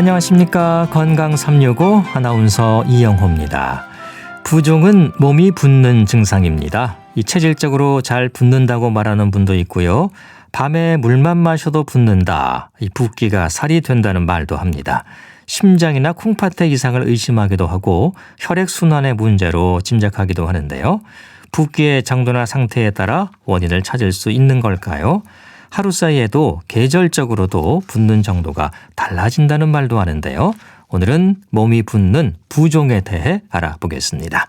안녕하십니까. 건강 365 아나운서 이영호입니다. 부종은 몸이 붓는 증상입니다. 이 체질적으로 잘 붓는다고 말하는 분도 있고요. 밤에 물만 마셔도 붓는다. 이 붓기가 살이 된다는 말도 합니다. 심장이나 콩팥의 이상을 의심하기도 하고 혈액순환의 문제로 짐작하기도 하는데요. 붓기의 정도나 상태에 따라 원인을 찾을 수 있는 걸까요? 하루 사이에도 계절적으로도 붓는 정도가 달라진다는 말도 하는데요. 오늘은 몸이 붓는 부종에 대해 알아보겠습니다.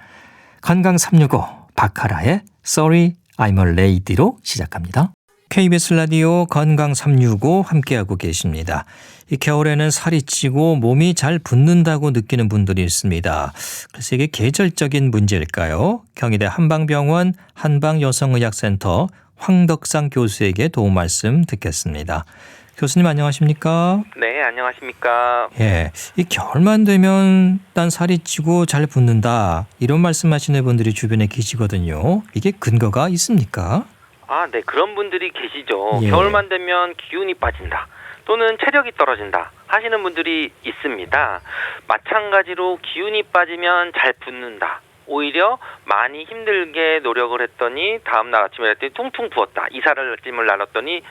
건강 365 박하라의 Sorry I'm a Lady로 시작합니다. KBS 라디오 건강 365 함께하고 계십니다. 이 겨울에는 살이 찌고 몸이 잘 붓는다고 느끼는 분들이 있습니다. 그래서 이게 계절적인 문제일까요? 경희대 한방병원 한방여성의학센터 황덕상 교수에게 도움 말씀 듣겠습니다. 교수님 안녕하십니까? 네, 안녕하십니까? 예, 이 겨울만 되면 난 살이 찌고 잘 붓는다 이런 말씀하시는 분들이 주변에 계시거든요. 이게 근거가 있습니까? 네, 그런 분들이 계시죠. 예. 겨울만 되면 기운이 빠진다 또는 체력이 떨어진다 하시는 분들이 있습니다. 마찬가지로 기운이 빠지면 잘 붓는다. 오히려 많이 힘들게 노력을 했더니 다음날 아침에 했더니 퉁퉁 부었다. 이사를 찜을 나눴더니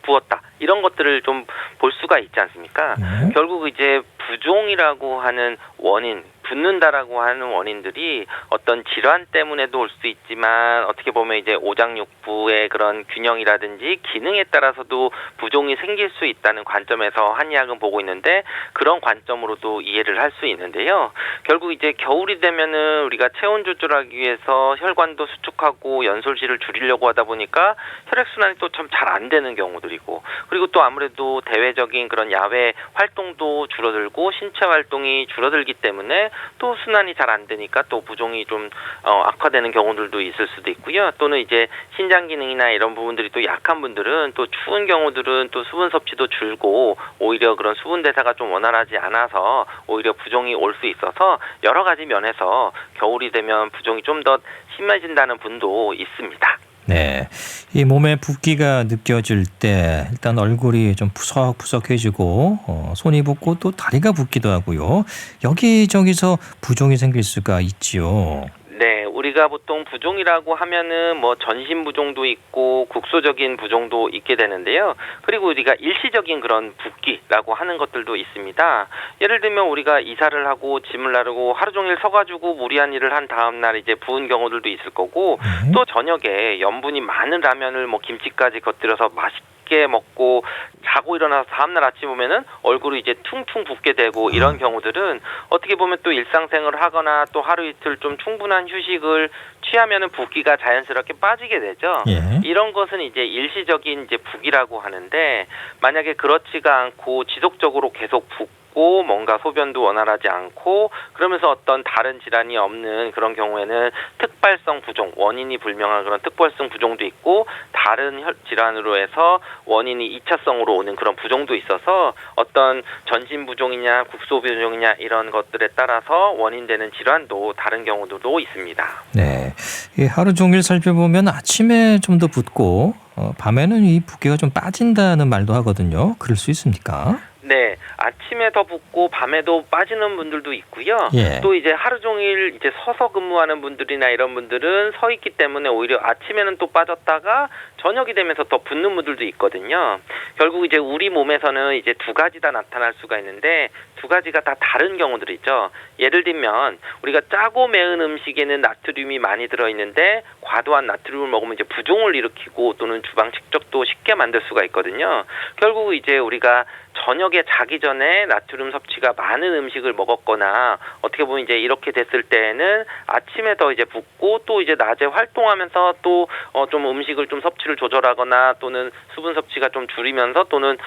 부었다. 이런 것들을 좀 볼 수가 있지 않습니까? 결국 이제 부종이라고 하는 원인, 붓는다라고 하는 원인들이 어떤 질환 때문에도 올 수 있지만 어떻게 보면 이제 오장육부의 그런 균형이라든지 기능에 따라서도 부종이 생길 수 있다는 관점에서 한의학은 보고 있는데 그런 관점으로도 이해를 할 수 있는데요. 결국 이제 겨울이 되면은 우리가 체온 조절하기 위해서 혈관도 수축하고 연솔실을 줄이려고 하다 보니까 혈액순환이 또 참 잘 안 되는 경우들이고 그리고 또 아무래도 대외적인 그런 야외 활동도 줄어들고 신체 활동이 줄어들기 때문에 또 순환이 잘 안 되니까 또 부종이 좀 악화되는 경우들도 있을 수도 있고요. 또는 이제 신장 기능이나 이런 부분들이 또 약한 분들은 또 추운 경우들은 또 수분 섭취도 줄고 오히려 그런 수분 대사가 좀 원활하지 않아서 오히려 부종이 올 수 있어서 여러 가지 면에서 겨울이 되면 부종이 좀 더 심해진다는 분도 있습니다. 네, 이 몸에 붓기가 느껴질 때 일단 얼굴이 좀 푸석푸석해지고 손이 붓고 또 다리가 붓기도 하고요. 여기저기서 부종이 생길 수가 있지요. 네, 우리가 보통 부종이라고 하면은 뭐 전신 부종도 있고 국소적인 부종도 있게 되는데요. 그리고 우리가 일시적인 그런 붓기라고 하는 것들도 있습니다. 예를 들면 우리가 이사를 하고 짐을 나르고 하루 종일 서가지고 무리한 일을 한 다음 날 이제 부은 경우들도 있을 거고 또 저녁에 염분이 많은 라면을 뭐 김치까지 곁들여서 맛있게 먹고 자고 일어나서 다음날 아침 보면은 얼굴이 이제 퉁퉁 붓게 되고 이런 경우들은 어떻게 보면 또 일상생활을 하거나 또 하루 이틀 좀 충분한 휴식을 취하면은 붓기가 자연스럽게 빠지게 되죠. 예. 이런 것은 이제 일시적인 이제 붓기라고 하는데 만약에 그렇지가 않고 지속적으로 계속 붓고 뭔가 소변도 원활하지 않고 그러면서 어떤 다른 질환이 없는 그런 경우에는 특발성 부종, 원인이 불명한 그런 특발성 부종도 있고 다른 질환으로 해서 원인이 2차성으로 오는 그런 부종도 있어서 어떤 전신 부종이냐 국소 부종이냐 이런 것들에 따라서 원인되는 질환도 다른 경우도 있습니다. 네, 이 하루 종일 살펴보면 아침에 좀 더 붓고 밤에는 이 붓기가 좀 빠진다는 말도 하거든요. 그럴 수 있습니까? 네, 아침에 더 붓고 밤에도 빠지는 분들도 있고요. 예. 또 이제 하루 종일 이제 서서 근무하는 분들이나 이런 분들은 서 있기 때문에 오히려 아침에는 또 빠졌다가 저녁이 되면서 더 붓는 분들도 있거든요. 결국 이제 우리 몸에서는 이제 두 가지 다 나타날 수가 있는데 두 가지가 다 다른 경우들이 있죠. 예를 들면 우리가 짜고 매운 음식에는 나트륨이 많이 들어있는데 과도한 나트륨을 먹으면 이제 부종을 일으키고 또는 주방 축적도 쉽게 만들 수가 있거든요. 결국 이제 우리가 저녁에 자기 전에 나트륨 섭취가 많은 음식을 먹었거나 어떻게 보면 이제 이렇게 됐을 때에는 아침에 더 이제 붓고 또 이제 낮에 활동하면서 또 좀 음식을 좀 섭취를 조절하거나 또는 수분 섭취가 좀 줄이면서 또는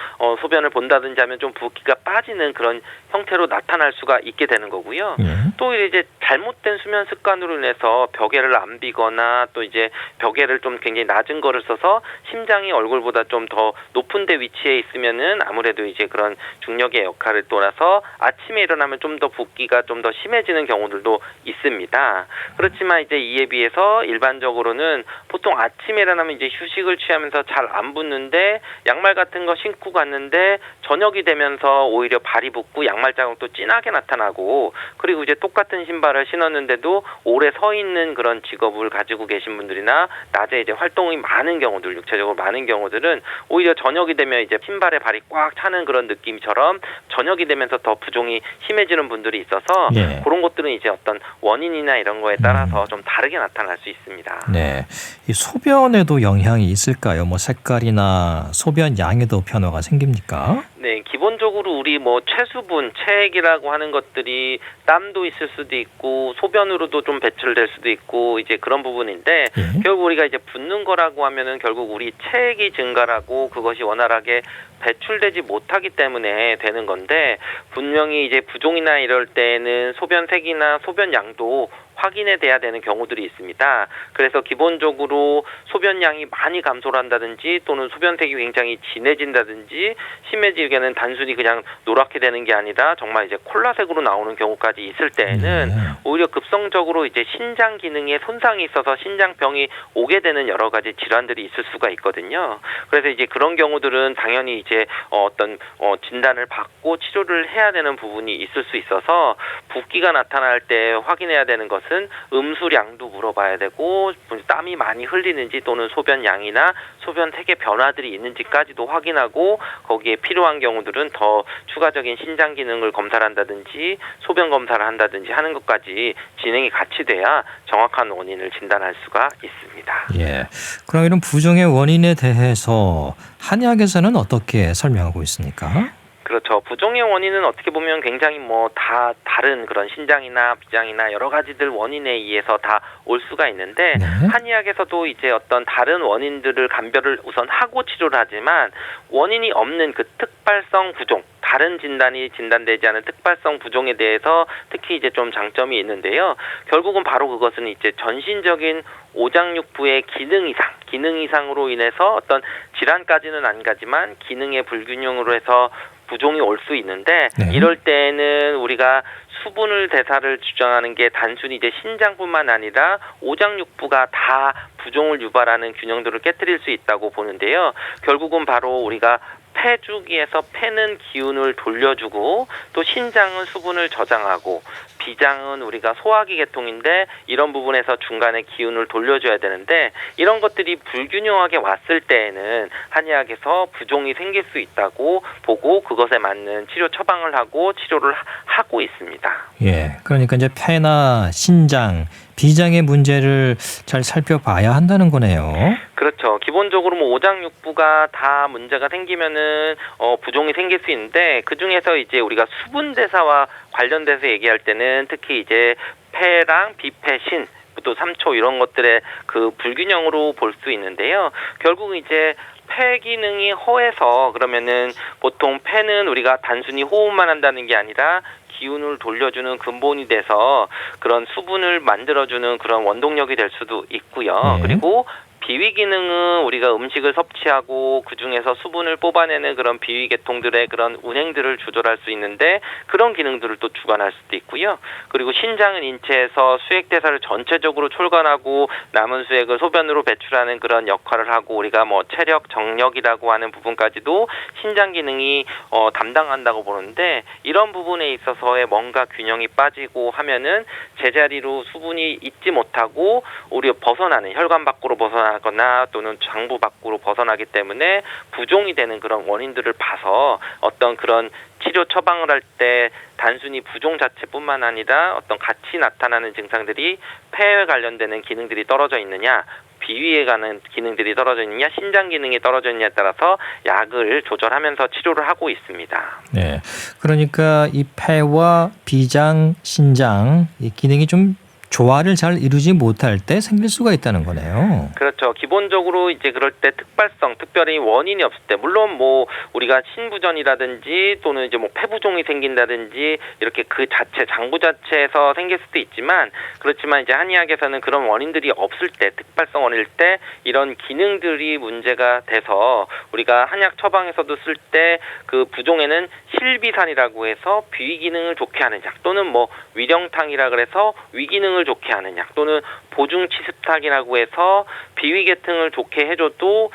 소변을 본다든지 하면 좀 붓기가 빠지는 그런 형태로 나타날 수가 있게 되는 거고요. 예. 또 이제 잘못된 수면 습관으로 인해서 벽에를 안 비거나 또 이제 벽에를 좀 굉장히 낮은 거를 써서 심장이 얼굴보다 좀 더 높은 데 위치해 있으면은 아무래도 이제 그런 중력의 역할을 떠나서 아침에 일어나면 좀 더 붓기가 좀 더 심해지는 경우들도 있습니다. 그렇지만 이제 이에 비해서 일반적으로는 보통 아침에 일어나면 이제 휴식을 취하면서 잘 안 붓는데 양말 같은 거 신고 갔는데 저녁이 되면서 오히려 발이 붓고 양말 자국도 진하게 나타나고 그리고 이제 똑같은 신발을 신었는데도 오래 서 있는 그런 직업을 가지고 계신 분들이나 낮에 이제 활동이 많은 경우들, 육체적으로 많은 경우들은 오히려 저녁이 되면 이제 신발에 발이 꽉 차는 그런 느낌처럼 저녁이 되면서 더 부종이 심해지는 분들이 있어서 예. 그런 것들은 이제 어떤 원인이나 이런 거에 따라서 좀 다르게 나타날 수 있습니다. 네. 이 소변에도 영향이 있을까요? 뭐 색깔이나 소변 양에도 변화가 생깁니까? 네, 기본적으로 우리 뭐 체수분, 체액이라고 하는 것들이 땀도 있을 수도 있고 소변으로도 좀 배출될 수도 있고 이제 그런 부분인데 예. 결국 우리가 이제 붓는 거라고 하면은 결국 우리 체액이 증가하고 그것이 원활하게 배출되지 못하기 때문에 되는 건데 분명히 이제 부종이나 이럴 때는 소변색이나 소변 양도 확인해 돼야 되는 경우들이 있습니다. 그래서 기본적으로 소변량이 많이 감소를 한다든지 또는 소변색이 굉장히 진해진다든지 심해지게는 단순히 그냥 노랗게 되는 게 아니라 정말 이제 콜라색으로 나오는 경우까지 있을 때에는 오히려 급성적으로 이제 신장 기능에 손상이 있어서 신장병이 오게 되는 여러 가지 질환들이 있을 수가 있거든요. 그래서 이제 그런 경우들은 당연히 이제 어떤 진단을 받고 치료를 해야 되는 부분이 있을 수 있어서 붓기가 나타날 때 확인해야 되는 것은 음수량도 물어봐야 되고 땀이 많이 흘리는지 또는 소변량이나 소변색의 변화들이 있는지까지도 확인하고 거기에 필요한 경우들은 더 추가적인 신장 기능을 검사를 한다든지 소변 검사를 한다든지 하는 것까지 진행이 같이 돼야 정확한 원인을 진단할 수가 있습니다. 예. 그럼 이런 부종의 원인에 대해서 한의학에서는 어떻게 설명하고 있습니까? 그렇죠. 부종의 원인은 어떻게 보면 굉장히 뭐 다 다른 그런 신장이나 비장이나 여러 가지들 원인에 의해서 다 올 수가 있는데 네. 한의학에서도 이제 어떤 다른 원인들을 감별을 우선 하고 치료를 하지만 원인이 없는 그 특발성 부종 다른 진단이 진단되지 않은 특발성 부종에 대해서 특히 이제 좀 장점이 있는데요. 결국은 바로 그것은 이제 전신적인 오장육부의 기능 이상으로 인해서 어떤 질환까지는 안 가지만 기능의 불균형으로 해서 부종이 올 수 있는데 네. 이럴 때는 우리가 수분을 대사를 주장하는 게 단순히 이제 신장뿐만 아니라 오장육부가 다 부종을 유발하는 균형들을 깨뜨릴 수 있다고 보는데요. 결국은 바로 우리가 폐주기에서 폐는 기운을 돌려주고 또 신장은 수분을 저장하고 비장은 우리가 소화기 계통인데 이런 부분에서 중간에 기운을 돌려줘야 되는데 이런 것들이 불균형하게 왔을 때에는 한의학에서 부종이 생길 수 있다고 보고 그것에 맞는 치료 처방을 하고 치료를 하고 있습니다. 예. 그러니까 이제 폐나 신장, 비장의 문제를 잘 살펴봐야 한다는 거네요. 그렇죠. 기본적으로 뭐 오장육부가 다 문제가 생기면은 부종이 생길 수 있는데 그 중에서 이제 우리가 수분 대사와 관련돼서 얘기할 때는 특히 이제 폐랑 비폐, 신 또 삼초 이런 것들의 그 불균형으로 볼 수 있는데요. 결국 이제 폐 기능이 허해서 그러면은 보통 폐는 우리가 단순히 호흡만 한다는 게 아니라 기운을 돌려주는 근본이 돼서 그런 수분을 만들어주는 그런 원동력이 될 수도 있고요. 네. 그리고 비위 기능은 우리가 음식을 섭취하고 그중에서 수분을 뽑아내는 그런 비위 계통들의 그런 운행들을 조절할 수 있는데 그런 기능들을 또 주관할 수도 있고요. 그리고 신장은 인체에서 수액 대사를 전체적으로 촉진하고 남은 수액을 소변으로 배출하는 그런 역할을 하고 우리가 뭐 체력, 정력이라고 하는 부분까지도 신장 기능이 담당한다고 보는데 이런 부분에 있어서의 뭔가 균형이 빠지고 하면은 제자리로 수분이 있지 못하고 오히려 벗어나는 혈관 밖으로 벗어나거나 또는 장부 밖으로 벗어나기 때문에 부종이 되는 그런 원인들을 봐서 어떤 그런 치료 처방을 할 때 단순히 부종 자체뿐만 아니라 어떤 같이 나타나는 증상들이 폐에 관련되는 기능들이 떨어져 있느냐 비위에 가는 기능들이 떨어져 있느냐 신장 기능이 떨어져 있느냐에 따라서 약을 조절하면서 치료를 하고 있습니다. 네. 그러니까 이 폐와 비장, 신장 이 기능이 좀 조화를 잘 이루지 못할 때 생길 수가 있다는 거네요. 그렇죠. 기본적으로 이제 그럴 때 특발성, 특별히 원인이 없을 때, 물론 뭐 우리가 신부전이라든지 또는 이제 뭐 폐부종이 생긴다든지 이렇게 그 자체 장부 자체에서 생길 수도 있지만, 그렇지만 이제 한의학에서는 그런 원인들이 없을 때, 특발성 원인일 때 이런 기능들이 문제가 돼서 우리가 한약 처방에서도 쓸 때 그 부종에는 실비산이라고 해서 비위 기능을 좋게 하는 약, 또는 뭐 위령탕이라 그래서 위 기능을 좋게 하는 약, 또는 보중치습탁이라고 해서 비위 계통을 좋게 해줘도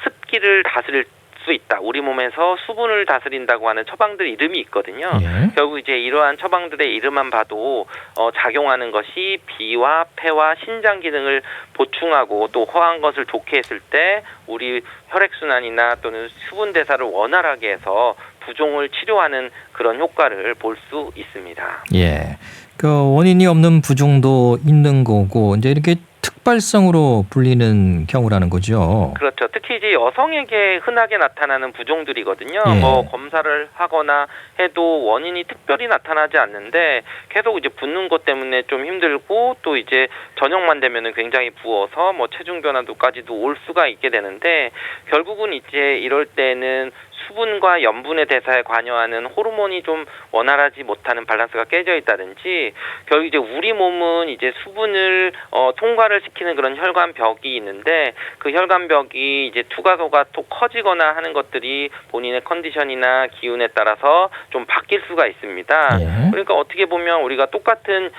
습기를 다스릴 수 있다. 우리 몸에서 수분을 다스린다고 하는 처방들 이름이 있거든요. 예. 결국 이제 이러한 처방들의 이름만 봐도 작용하는 것이 비와 폐와 신장 기능을 보충하고 또 허한 것을 좋게 했을 때 우리 혈액순환이나 또는 수분 대사를 원활하게 해서 부종을 치료하는 그런 효과를 볼 수 있습니다. 예. 그 원인이 없는 부종도 있는 거고 이제 이렇게 특발성으로 불리는 경우라는 거죠. 그렇죠. 특히 이제 여성에게 흔하게 나타나는 부종들이거든요. 예. 뭐 검사를 하거나 해도 원인이 특별히 나타나지 않는데 계속 이제 붓는 것 때문에 좀 힘들고 또 이제 저녁만 되면은 굉장히 부어서 뭐 체중 변화도까지도 올 수가 있게 되는데, 결국은 이제 이럴 때는 수분과 염분의 대사에 관여하는 호르몬이 좀 원활하지 못하는 밸런스가 깨져 있다든지, 결국 이제 우리 몸은 이제 수분을 통과를 시키는 그런 혈관벽이 있는데 그 혈관벽이 이제 투과소가 또 커지거나 하는 것들이 본인의 컨디션이나 기운에 따라서 좀 바뀔 수가 있습니다. 예. 그러니까 어떻게 보면 우리가 똑같은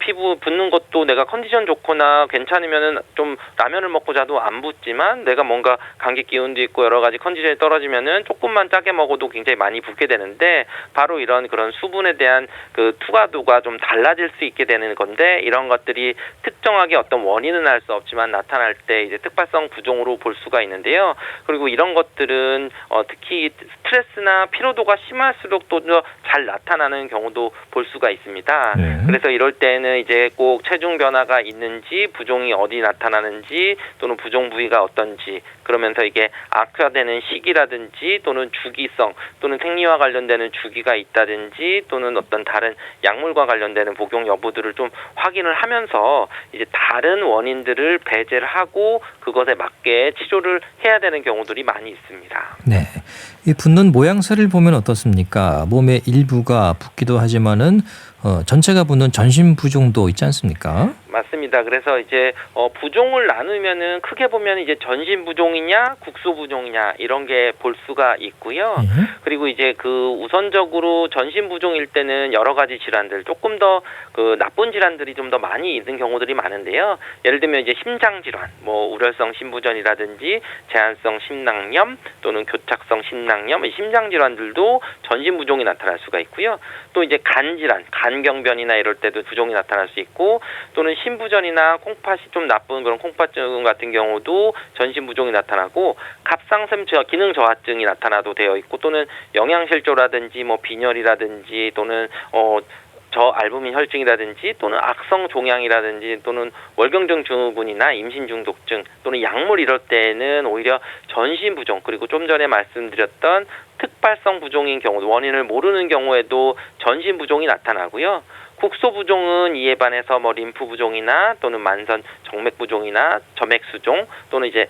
피부 붓는 것도 내가 컨디션 좋거나 괜찮으면은 좀 라면을 먹고 자도 안 붓지만, 내가 뭔가 감기 기운도 있고 여러 가지 컨디션이 떨어지면은 조금만 짜게 먹어도 굉장히 많이 붓게 되는데, 바로 이런 그런 수분에 대한 그 투과도가 좀 달라질 수 있게 되는 건데, 이런 것들이 특정하게 어떤 원인은 알 수 없지만 나타날 때 이제 특발성 부종으로 볼 수가 있는데요. 그리고 이런 것들은 특히 스트레스나 피로도가 심할수록 또 잘 나타나는 경우도 볼 수가 있습니다. 네. 그래서 이럴 때는 이제 꼭 체중 변화가 있는지, 부종이 어디 나타나는지, 또는 부종 부위가 어떤지, 그러면서 이게 악화되는 시기라든지 또는 주기성 또는 생리와 관련되는 주기가 있다든지 또는 어떤 다른 약물과 관련되는 복용 여부들을 좀 확인을 하면서 이제 다른 원인들을 배제를 하고 그것에 맞게 치료를 해야 되는 경우들이 많이 있습니다. 네. 이 붓는 모양새를 보면 어떻습니까? 몸의 일부가 붓기도 하지만은 전체가 붓는 전신 부종도 있지 않습니까? 맞습니다. 그래서 이제 부종을 나누면은 크게 보면 이제 전신 부종이냐 국소 부종이냐 이런 게 볼 수가 있고요. 예. 그리고 이제 그 우선적으로 전신 부종일 때는 여러 가지 질환들, 조금 더 그 나쁜 질환들이 좀 더 많이 있는 경우들이 많은데요. 예를 들면 이제 심장 질환, 뭐 우렬성 심부전이라든지 제한성 심낭염 또는 교착성 심낭염, 이 심장 질환들도 전신 부종이 나타날 수가 있고요. 또 이제 간 질환, 간경변이나 이럴 때도 부종이 나타날 수 있고, 또는 심부전이나 콩팥이 좀 나쁜 그런 콩팥증 같은 경우도 전신 부종이 나타나고, 갑상선 기능 저하증이 나타나도 되어 있고, 또는 영양실조라든지 뭐 빈혈이라든지 또는 저알부민 혈증이라든지 또는 악성 종양이라든지 또는 월경증 증후군이나 임신 중독증 또는 약물 이럴 때는 오히려 전신 부종, 그리고 좀 전에 말씀드렸던 특발성 부종인 경우, 원인을 모르는 경우에도 전신 부종이 나타나고요. 국소 부종은 이에 반해서 뭐 림프 부종이나 또는 만선 정맥 부종이나 점액 수종 또는 이제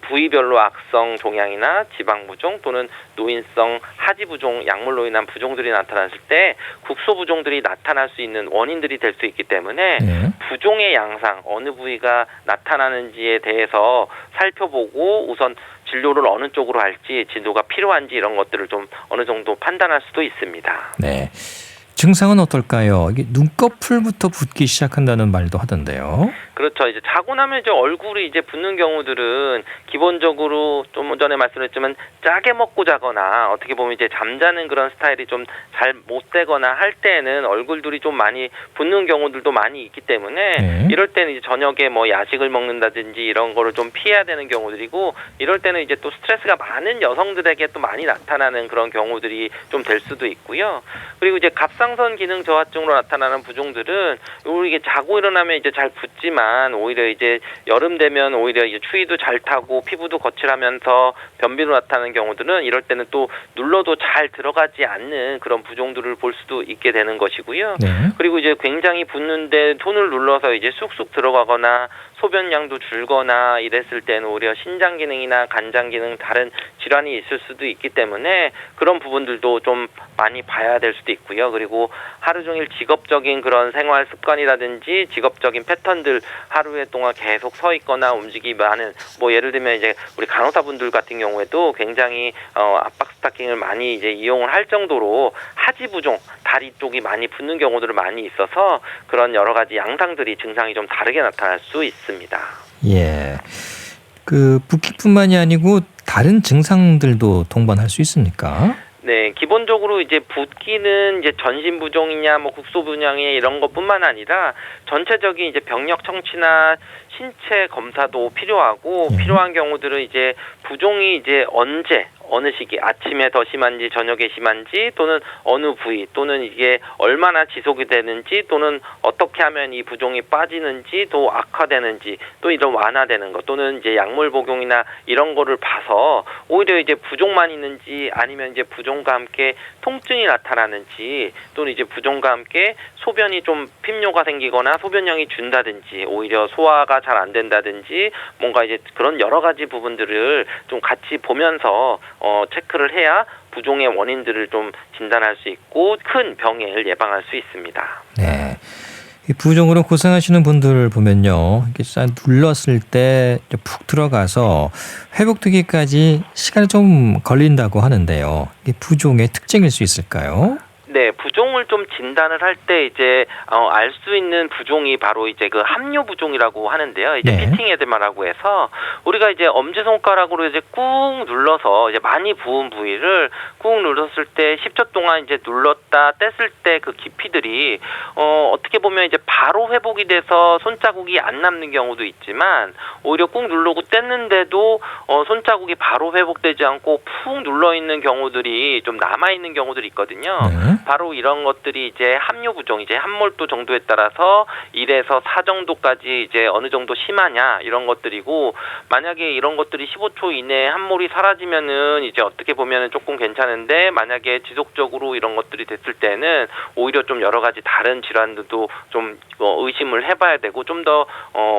부위별로 악성 종양이나 지방 부종 또는 노인성 하지 부종, 약물로 인한 부종들이 나타났을 때 국소 부종들이 나타날 수 있는 원인들이 될 수 있기 때문에 네. 부종의 양상, 어느 부위가 나타나는지에 대해서 살펴보고 우선 진료를 어느 쪽으로 할지, 진료가 필요한지 이런 것들을 좀 어느 정도 판단할 수도 있습니다. 네. 증상은 어떨까요? 이게 눈꺼풀부터 붓기 시작한다는 말도 하던데요. 그렇죠. 이제 자고 나면 이제 얼굴이 이제 붓는 경우들은 기본적으로 좀 전에 말씀드렸지만 짜게 먹고 자거나 어떻게 보면 이제 잠자는 그런 스타일이 좀 잘 못 되거나 할 때는 얼굴들이 좀 많이 붓는 경우들도 많이 있기 때문에 네. 이럴 때는 이제 저녁에 뭐 야식을 먹는다든지 이런 거를 좀 피해야 되는 경우들이고, 이럴 때는 이제 또 스트레스가 많은 여성들에게 또 많이 나타나는 그런 경우들이 좀 될 수도 있고요. 그리고 이제 갑상 갑상선 기능 저하증으로 나타나는 부종들은 이게 자고 일어나면 이제 잘 붓지만 오히려 이제 여름 되면 오히려 이제 추위도 잘 타고 피부도 거칠하면서 변비로 나타나는 경우들은 이럴 때는 또 눌러도 잘 들어가지 않는 그런 부종들을 볼 수도 있게 되는 것이고요. 네. 그리고 이제 굉장히 붓는데 손을 눌러서 이제 쑥쑥 들어가거나 소변량도 줄거나 이랬을 때는 오히려 신장 기능이나 간장 기능 다른 질환이 있을 수도 있기 때문에 그런 부분들도 좀 많이 봐야 될 수도 있고요. 그리고 하루 종일 직업적인 그런 생활 습관이라든지 직업적인 패턴들 하루에 동안 계속 서 있거나 움직임이 많은 뭐 예를 들면 이제 우리 간호사분들 같은 경우에도 굉장히 압박 스타킹을 많이 이제 이용을 할 정도로 하지 부종 다리 쪽이 많이 붓는 경우들이 많이 있어서 그런 여러 가지 양상들이 증상이 좀 다르게 나타날 수 있습니다. 예. 그 붓기뿐만이 아니고 다른 증상들도 동반할 수 있습니까? 네, 기본적으로 이제 붓기는 이제 전신 부종이냐 뭐 국소 부종이냐 이런 것뿐만 아니라 전체적인 이제 병력 청취나 신체 검사도 필요하고 필요한 경우들은 이제 부종이 이제 언제 어느 시기 아침에 더 심한지 저녁에 심한지 또는 어느 부위 또는 이게 얼마나 지속이 되는지 또는 어떻게 하면 이 부종이 빠지는지 또 악화되는지 또 이런 완화되는 것 또는 이제 약물 복용이나 이런 거를 봐서 오히려 이제 부종만 있는지 아니면 이제 부종과 함께 통증이 나타나는지 또는 이제 부종과 함께 소변이 좀 핍뇨가 생기거나 소변량이 준다든지 오히려 소화가 잘 안 된다든지 뭔가 이제 그런 여러 가지 부분들을 좀 같이 보면서 체크를 해야 부종의 원인들을 좀 진단할 수 있고 큰 병을 예방할 수 있습니다. 네. 이 부종으로 고생하시는 분들 보면요. 이렇게 싹 눌렀을 때 푹 들어가서 회복되기까지 시간이 좀 걸린다고 하는데요. 이 부종의 특징일 수 있을까요? 네, 부종을 좀 진단을 할 때 이제 알 수 있는 부종이 바로 이제 그 함요 부종이라고 하는데요. 이제 네. 피팅 에드마라고 해서 우리가 이제 엄지 손가락으로 이제 꾹 눌러서 이제 많이 부은 부위를 꾹 눌렀을 때 10초 동안 이제 눌렀다 뗐을 때 그 깊이들이 어떻게 보면 이제 바로 회복이 돼서 손자국이 안 남는 경우도 있지만 오히려 꾹 누르고 뗐는데도 손자국이 바로 회복되지 않고 푹 눌러 있는 경우들이 좀 남아 있는 경우들이 있거든요. 네. 바로 이런 것들이 이제 함요 부종, 이제 함몰도 정도에 따라서 1에서 4 정도까지 이제 어느 정도 심하냐 이런 것들이고 만약에 이런 것들이 15초 이내에 함몰이 사라지면은 이제 어떻게 보면은 조금 괜찮은데 만약에 지속적으로 이런 것들이 됐을 때는 오히려 좀 여러 가지 다른 질환들도 좀 의심을 해봐야 되고 좀 더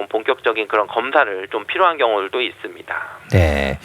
본격적인 그런 검사를 좀 필요한 경우들도 있습니다. 네.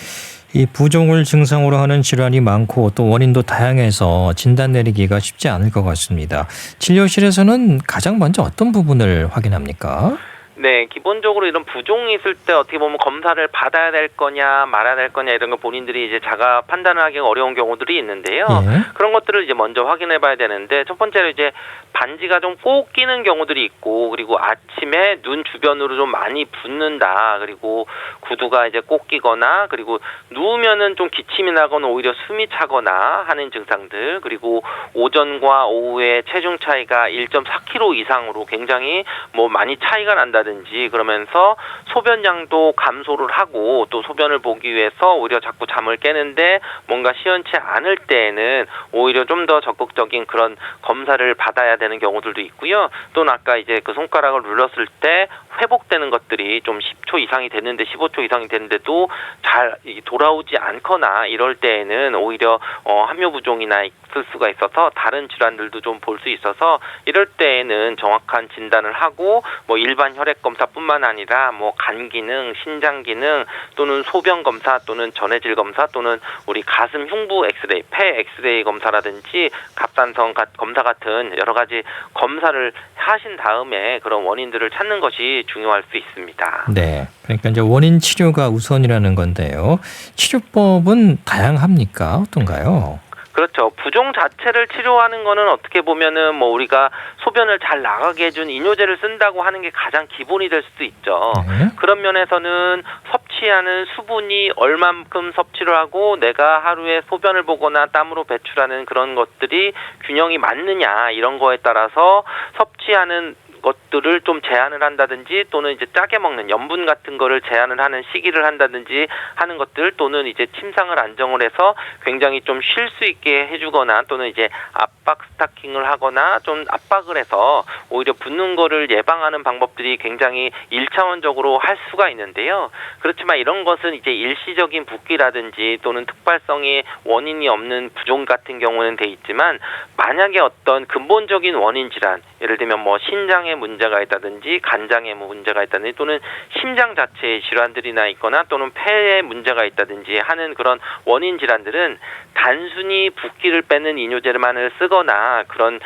이 부종을 증상으로 하는 질환이 많고 또 원인도 다양해서 진단 내리기가 쉽지 않을 것 같습니다. 진료실에서는 가장 먼저 어떤 부분을 확인합니까? 네, 기본적으로 이런 부종이 있을 때 어떻게 보면 검사를 받아야 될 거냐 말아야 될 거냐 이런 걸 본인들이 이제 자가 판단을 하기가 어려운 경우들이 있는데요. 예. 그런 것들을 이제 먼저 확인해 봐야 되는데 첫 번째로 이제 반지가 좀 꼭 끼는 경우들이 있고 그리고 아침에 눈 주변으로 좀 많이 붓는다. 그리고 구두가 이제 꼭 끼거나 그리고 누우면은 좀 기침이 나거나 오히려 숨이 차거나 하는 증상들 그리고 오전과 오후에 체중 차이가 1.4kg 이상으로 굉장히 뭐 많이 차이가 난다든지 그러면서 소변량도 감소를 하고 또 소변을 보기 위해서 오히려 자꾸 잠을 깨는데 뭔가 시원치 않을 때에는 오히려 좀 더 적극적인 그런 검사를 받아야 되는 경우들도 있고요. 또는 아까 이제 그 손가락을 눌렀을 때 회복되는 것들이 좀 10초 이상이 됐는데 15초 이상이 됐는데도 잘 돌아오지 않거나 이럴 때에는 오히려 함요 부종이나 있을 수가 있어서 다른 질환들도 좀 볼 수 있어서 이럴 때에는 정확한 진단을 하고 뭐 일반 혈액 검사뿐만 아니라 뭐 간 기능, 신장 기능 또는 소변 검사 또는 전해질 검사 또는 우리 가슴 흉부 엑스레이, 폐 엑스레이 검사라든지 갑상선 검사 같은 여러 가지 검사를 하신 다음에 그런 원인들을 찾는 것이 중요할 수 있습니다. 네. 그러니까 이제 원인 치료가 우선이라는 건데요. 치료법은 다양합니까? 어떤가요? 그렇죠. 부종 자체를 치료하는 거는 어떻게 보면은 뭐 우리가 소변을 잘 나가게 해준 이뇨제를 쓴다고 하는 게 가장 기본이 될 수도 있죠. 네. 그런 면에서는 섭취하는 수분이 얼만큼 섭취를 하고 내가 하루에 소변을 보거나 땀으로 배출하는 그런 것들이 균형이 맞느냐 이런 거에 따라서 섭취하는 것들을 좀 제한을 한다든지 또는 이제 짜게 먹는 염분 같은 거를 제한을 하는 시기를 한다든지 하는 것들 또는 이제 침상을 안정을 해서 굉장히 좀 쉴 수 있게 해주거나 또는 이제 압박 스타킹을 하거나 좀 압박을 해서 오히려 붓는 거를 예방하는 방법들이 굉장히 1차원적으로 할 수가 있는데요. 그렇지만 이런 것은 이제 일시적인 붓기라든지 또는 특발성의 원인이 없는 부종 같은 경우는 돼 있지만 만약에 어떤 근본적인 원인 질환, 예를 들면 뭐 신장에 문제가 있다든지 간장에 문제가 있다든지 또는 심장 자체의 질환들이나 있거나 또는 폐에 문제가 있다든지 하는 그런 원인 질환들은 단순히 붓기를 빼는 이뇨제만을 쓰거나 그런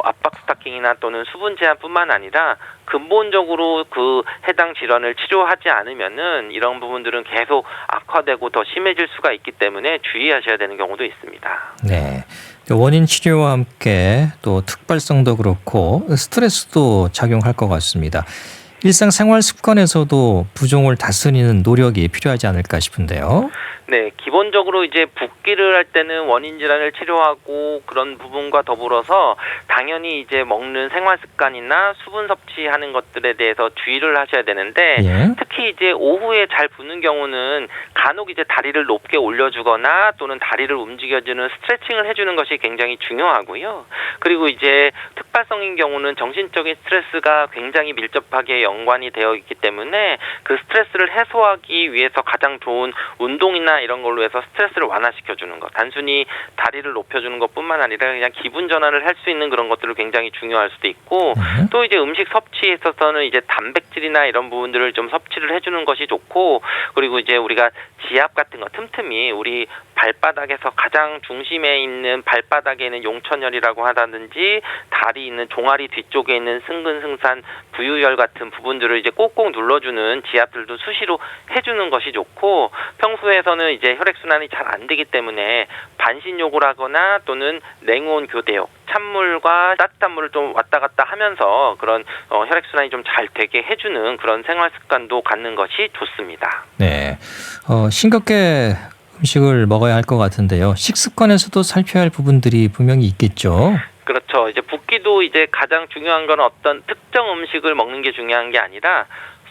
압박 스타킹이나 또는 수분 제한뿐만 아니라 근본적으로 그 해당 질환을 치료하지 않으면은 이런 부분들은 계속 악화되고 더 심해질 수가 있기 때문에 주의하셔야 되는 경우도 있습니다. 네. 원인 치료와 함께 또 특발성도 그렇고 스트레스도 작용할 것 같습니다. 일상생활 습관에서도 부종을 다스리는 노력이 필요하지 않을까 싶은데요. 네, 기본적으로 이제 붓기를 할 때는 원인 질환을 치료하고 그런 부분과 더불어서 당연히 이제 먹는 생활 습관이나 수분 섭취하는 것들에 대해서 주의를 하셔야 되는데 예. 특히 이제 오후에 잘 붓는 경우는 간혹 이제 다리를 높게 올려주거나 또는 다리를 움직여주는 스트레칭을 해주는 것이 굉장히 중요하고요. 그리고 이제 특발성인 경우는 정신적인 스트레스가 굉장히 밀접하게 연관이 되어 있기 때문에 그 스트레스를 해소하기 위해서 가장 좋은 운동이나 이런 걸로 해서 스트레스를 완화시켜주는 것. 단순히 다리를 높여주는 것뿐만 아니라 그냥 기분 전환을 할 수 있는 그런 것들을 굉장히 중요할 수도 있고 또 이제 음식 섭취에 있어서는 이제 단백질이나 이런 부분들을 좀 섭취를 해주는 것이 좋고 그리고 이제 우리가 지압 같은 거 틈틈이 우리 발바닥에서 가장 중심에 있는 발바닥에 있는 용천혈이라고 하다든지 다리 있는 종아리 뒤쪽에 있는 승근승산 부유혈 같은 부분들을 이제 꼭꼭 눌러주는 지압들도 수시로 해주는 것이 좋고 평소에서는 이제 혈액순환이 잘 안 되기 때문에 반신욕을 하거나 또는 냉온 교대욕 찬물과 따뜻한 물을 좀 왔다 갔다 하면서 그런 혈액순환이 좀 잘 되게 해주는 그런 생활 습관도 갖는 것이 좋습니다. 네. 싱겁게 음식을 먹어야 할 것 같은데요. 식습관에서도 살펴야 할 부분들이 분명히 있겠죠. 그렇죠. 이제 붓기도 이제 가장 중요한 건 어떤 특정 음식을 먹는 게 중요한 게 아니라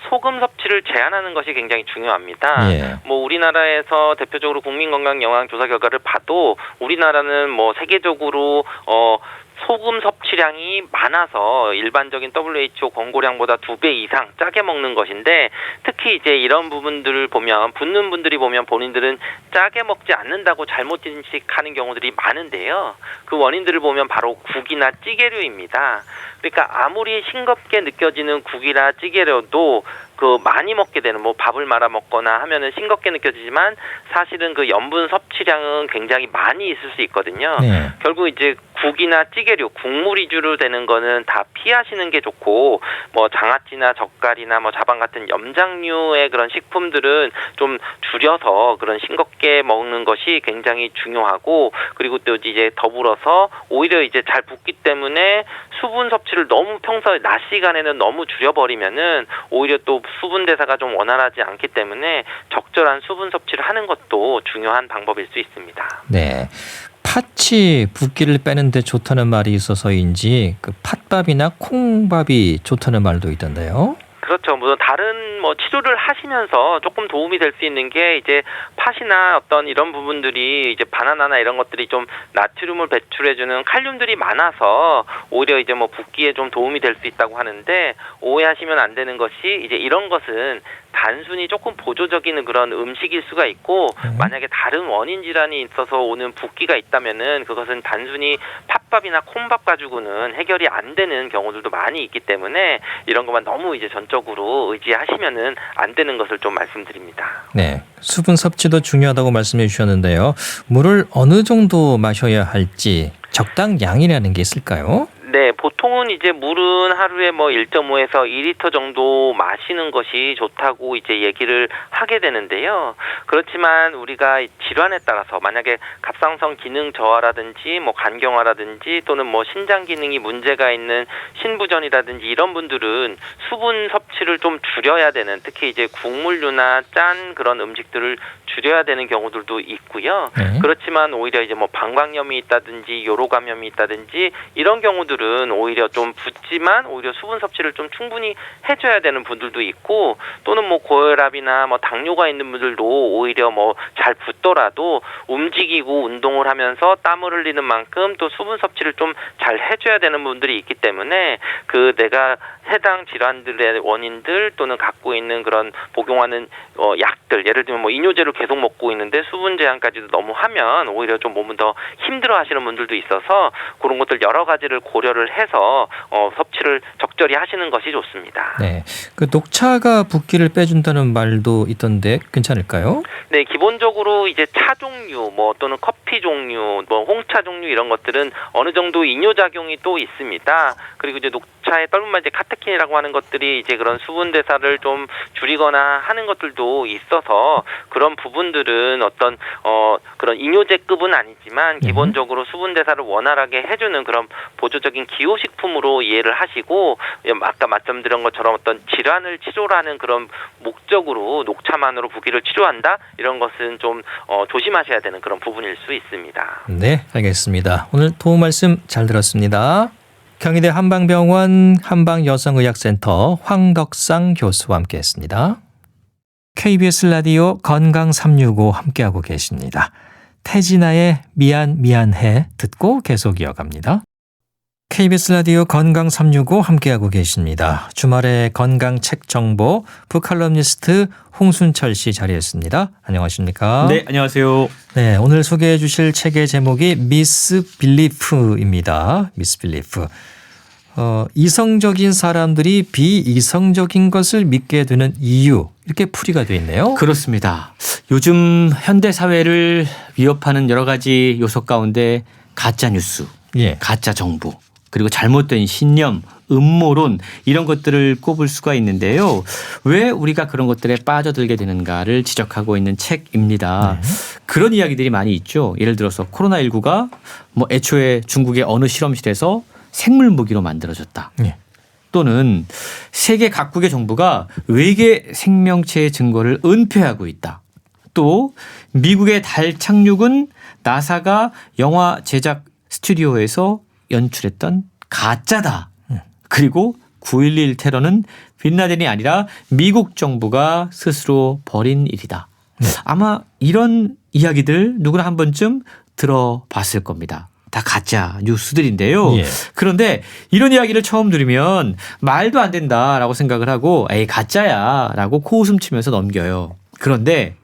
소금 섭취를 제한하는 것이 굉장히 중요합니다. 예. 뭐 우리나라에서 대표적으로 국민건강영양조사 결과를 봐도 우리나라는 뭐 세계적으로 소금 섭취량이 많아서 일반적인 WHO 권고량보다 2배 이상 짜게 먹는 것인데 특히 이제 이런 부분들을 보면 붓는 분들이 보면 본인들은 짜게 먹지 않는다고 잘못 인식하는 경우들이 많은데요. 그 원인들을 보면 바로 국이나 찌개류입니다. 그러니까 아무리 싱겁게 느껴지는 국이나 찌개류도 그 많이 먹게 되는 뭐 밥을 말아 먹거나 하면은 싱겁게 느껴지지만 사실은 그 염분 섭취량은 굉장히 많이 있을 수 있거든요. 네. 결국 이제 국이나 찌개류, 국물 위주로 되는 거는 다 피하시는 게 좋고 뭐 장아찌나 젓갈이나 뭐 자반 같은 염장류의 그런 식품들은 좀 줄여서 그런 싱겁게 먹는 것이 굉장히 중요하고 그리고 또 이제 더불어서 오히려 이제 잘 붓기 때문에 수분 섭취를 너무 평소에 낮 시간에는 너무 줄여버리면은 오히려 또 수분 대사가 좀 원활하지 않기 때문에 적절한 수분 섭취를 하는 것도 중요한 방법일 수 있습니다. 네. 팥이 붓기를 빼는데 좋다는 말이 있어서인지 그 팥밥이나 콩밥이 좋다는 말도 있던데요. 그렇죠. 물론 다른 뭐 치료를 하시면서 조금 도움이 될 수 있는 게 이제 팥이나 어떤 이런 부분들이 이제 바나나나 이런 것들이 좀 나트륨을 배출해주는 칼륨들이 많아서 오히려 이제 뭐 붓기에 좀 도움이 될 수 있다고 하는데 오해하시면 안 되는 것이 이제 이런 것은 단순히 조금 보조적인 그런 음식일 수가 있고 만약에 다른 원인 질환이 있어서 오는 붓기가 있다면은 그것은 단순히 팥밥이나 콩밥 가지고는 해결이 안 되는 경우들도 많이 있기 때문에 이런 것만 너무 이제 전적으로 의지하시면은 안 되는 것을 좀 말씀드립니다. 네. 수분 섭취도 중요하다고 말씀해 주셨는데요. 물을 어느 정도 마셔야 할지 적당량이라는 게 있을까요? 네, 보통은 이제 물은 하루에 뭐 1.5에서 2리터 정도 마시는 것이 좋다고 이제 얘기를 하게 되는데요. 그렇지만 우리가 질환에 따라서 만약에 갑상선 기능 저하라든지 뭐 간경화라든지 또는 뭐 신장 기능이 문제가 있는 신부전이라든지 이런 분들은 수분 섭취를 좀 줄여야 되는 특히 이제 국물류나 짠 그런 음식들을 줄여야 되는 경우들도 있고요. 그렇지만 오히려 이제 뭐 방광염이 있다든지 요로감염이 있다든지 이런 경우들은 오히려 오히려 좀 붓지만 오히려 수분 섭취를 좀 충분히 해줘야 되는 분들도 있고, 또는 뭐 고혈압이나 뭐 당뇨가 있는 분들도 오히려 뭐 잘 붓더라도 움직이고 운동을 하면서 땀을 흘리는 만큼 또 수분 섭취를 좀 잘 해줘야 되는 분들이 있기 때문에 그 내가 해당 질환들의 원인들 또는 갖고 있는 그런 복용하는 약들, 예를 들면 뭐 이뇨제를 계속 먹고 있는데 수분 제한까지도 너무 하면 오히려 좀 몸은 더 힘들어 하시는 분들도 있어서 그런 것들 여러 가지를 고려를 해서 섭취를 적절히 하시는 것이 좋습니다. 네, 그 녹차가 붓기를 빼준다는 말도 있던데 괜찮을까요? 네, 기본적으로 이제 차 종류 뭐 또는 커피 종류, 뭐 홍차 종류 이런 것들은 어느 정도 이뇨작용이 또 있습니다. 그리고 이제 녹차에 따르면 이제 카테킨이라고 하는 것들이 이제 그런 수분 대사를 좀 줄이거나 하는 것들도 있어서 그런 부분들은 어떤 그런 이뇨제급은 아니지만 기본적으로 수분 대사를 원활하게 해주는 그런 보조적인 기호식품으로 이해를 하시고, 아까 말씀드린 것처럼 어떤 질환을 치료하는 그런 목적으로 녹차만으로 붓기를 치료한다 이런 것은 좀 조심하셔야 되는 그런 부분일 수 있습니다. 네, 알겠습니다. 오늘 도움 말씀 잘 들었습니다. 경희대 한방병원 한방여성의학센터 황덕상 교수와 함께했습니다. KBS 라디오 건강 365 함께하고 계십니다. 태진아의 미안해 듣고 계속 이어갑니다. KBS 라디오 건강 365 함께하고 계십니다. 주말에 건강 책 정보 북칼럼니스트 홍순철 씨 자리했습니다. 안녕하십니까? 네, 안녕하세요. 네, 오늘 소개해 주실 책의 제목이 미스 빌리프입니다. 미스 빌리프. 이성적인 사람들이 비이성적인 것을 믿게 되는 이유, 이렇게 풀이가 되어 있네요. 그렇습니다. 요즘 현대 사회를 위협하는 여러 가지 요소 가운데 가짜 뉴스, 예. 가짜 정보, 그리고 잘못된 신념, 음모론 이런 것들을 꼽을 수가 있는데요. 왜 우리가 그런 것들에 빠져들게 되는가를 지적하고 있는 책입니다. 네. 그런 이야기들이 많이 있죠. 예를 들어서 코로나19가 뭐 애초에 중국의 어느 실험실에서 생물 무기로 만들어졌다. 예. 또는 세계 각국의 정부가 외계 생명체의 증거를 은폐하고 있다. 또 미국의 달 착륙은 나사가 영화 제작 스튜디오에서 연출했던 가짜다. 그리고 9.11 테러는 빈라덴이 아니라 미국 정부가 스스로 벌인 일이다. 아마 이런 이야기들 누구나 한 번쯤 들어봤을 겁니다. 다 가짜 뉴스들인데요. 예. 그런데 이런 이야기를 처음 들으면 말도 안 된다라고 생각을 하고 에이 가짜야 라고 코웃음 치면서 넘겨요. 그런데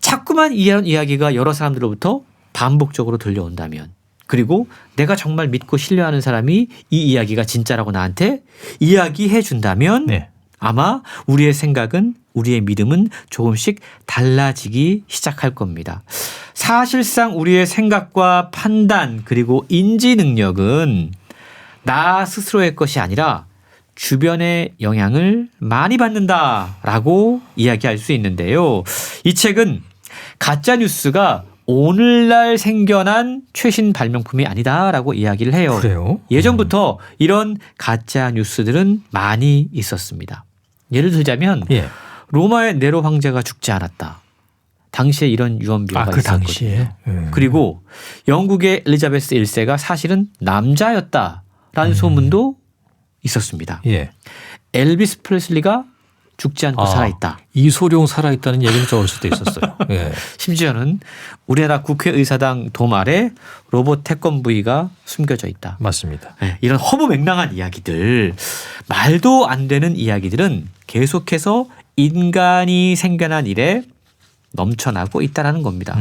자꾸만 이런 이야기가 여러 사람들로부터 반복적으로 들려온다면, 그리고 내가 정말 믿고 신뢰하는 사람이 이 이야기가 진짜라고 나한테 이야기해 준다면 네. 아마 우리의 생각은, 우리의 믿음은 조금씩 달라지기 시작할 겁니다. 사실상 우리의 생각과 판단 그리고 인지 능력은 나 스스로의 것이 아니라 주변의 영향을 많이 받는다라고 이야기할 수 있는데요. 이 책은 가짜 뉴스가 오늘날 생겨난 최신 발명품이 아니다라고 이야기를 해요. 그래요? 예전부터 이런 가짜 뉴스들은 많이 있었습니다. 예를 들자면 예. 로마의 네로 황제가 죽지 않았다. 당시에 이런 유언비어가 그 있었거든요. 당시에. 그리고 영국의 엘리자베스 1세가 사실은 남자였다라는 소문도 있었습니다. 예. 엘비스 프레슬리가 죽지 않고 살아있다. 이소룡 살아있다는 얘기는 저 어렸을 때 있었어요. 예. 심지어는 우리나라 국회의사당 돔 아래 로봇 태권브이가 숨겨져 있다. 맞습니다. 네, 이런 허무맹랑한 이야기들, 말도 안 되는 이야기들은 계속해서 인간이 생겨난 이래 넘쳐나고 있다는 겁니다.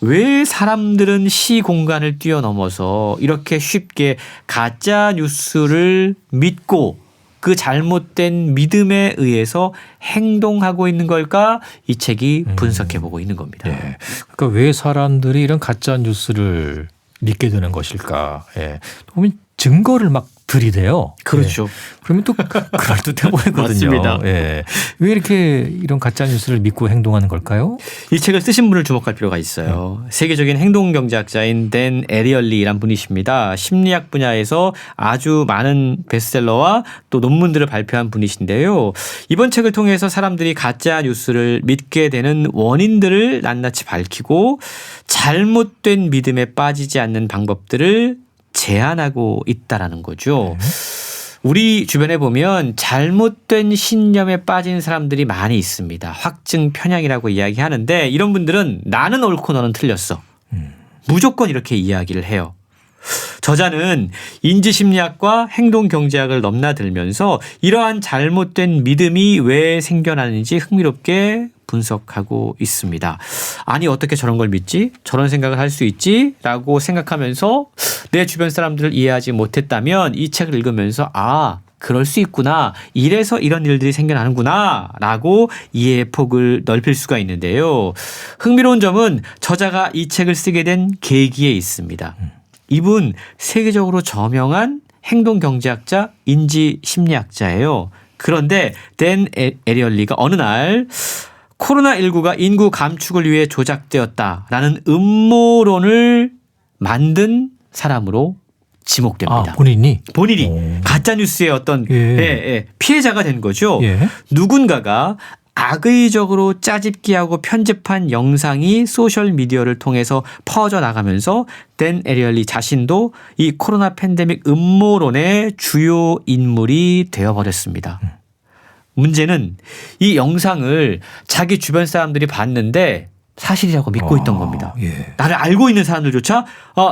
왜 사람들은 시공간을 뛰어넘어서 이렇게 쉽게 가짜 뉴스를 믿고 그 잘못된 믿음에 의해서 행동하고 있는 걸까? 이 책이 분석해보고 있는 겁니다. 예. 그러니까 왜 사람들이 이런 가짜 뉴스를 믿게 되는 것일까? 예. 보면 증거를 막 들이대요. 그렇죠. 예. 그러면 또 그럴듯해 보이거든요. 맞습니다. 예. 왜 이렇게 이런 가짜 뉴스를 믿고 행동하는 걸까요? 이 책을 쓰신 분을 주목할 필요가 있어요. 세계적인 행동경제학자인 댄 에리얼리라는 분이십니다. 심리학 분야에서 아주 많은 베스트셀러와 또 논문들을 발표한 분이신데요. 이번 책을 통해서 사람들이 가짜 뉴스를 믿게 되는 원인들을 낱낱이 밝히고 잘못된 믿음에 빠지지 않는 방법들을 제안하고 있다라는 거죠. 우리 주변에 보면 잘못된 신념에 빠진 사람들이 많이 있습니다. 확증 편향이라고 이야기하는데 이런 분들은 나는 옳고 너는 틀렸어. 무조건 이렇게 이야기를 해요. 저자는 인지심리학과 행동경제학을 넘나들면서 이러한 잘못된 믿음이 왜 생겨나는지 흥미롭게 분석하고 있습니다. 아니 어떻게 저런 걸 믿지? 저런 생각을 할 수 있지? 라고 생각하면서 내 주변 사람들을 이해하지 못했다면 이 책을 읽으면서 아 그럴 수 있구나. 이래서 이런 일들이 생겨나는구나 라고 이해의 폭을 넓힐 수가 있는데요. 흥미로운 점은 저자가 이 책을 쓰게 된 계기에 있습니다. 이분 세계적으로 저명한 행동경제학자, 인지심리학자예요. 그런데 댄 에리얼리가 어느 날 코로나19가 인구 감축을 위해 조작되었다라는 음모론을 만든 사람으로 지목됩니다. 본인이 가짜뉴스의 어떤 예. 피해자가 된 거죠. 예. 누군가가 악의적으로 짜집기하고 편집한 영상이 소셜미디어를 통해서 퍼져나가면서 댄 에리얼리 자신도 이 코로나 팬데믹 음모론의 주요 인물이 되어버렸습니다. 문제는 이 영상을 자기 주변 사람들이 봤는데 사실이라고 믿고 있던 겁니다. 예. 나를 알고 있는 사람들조차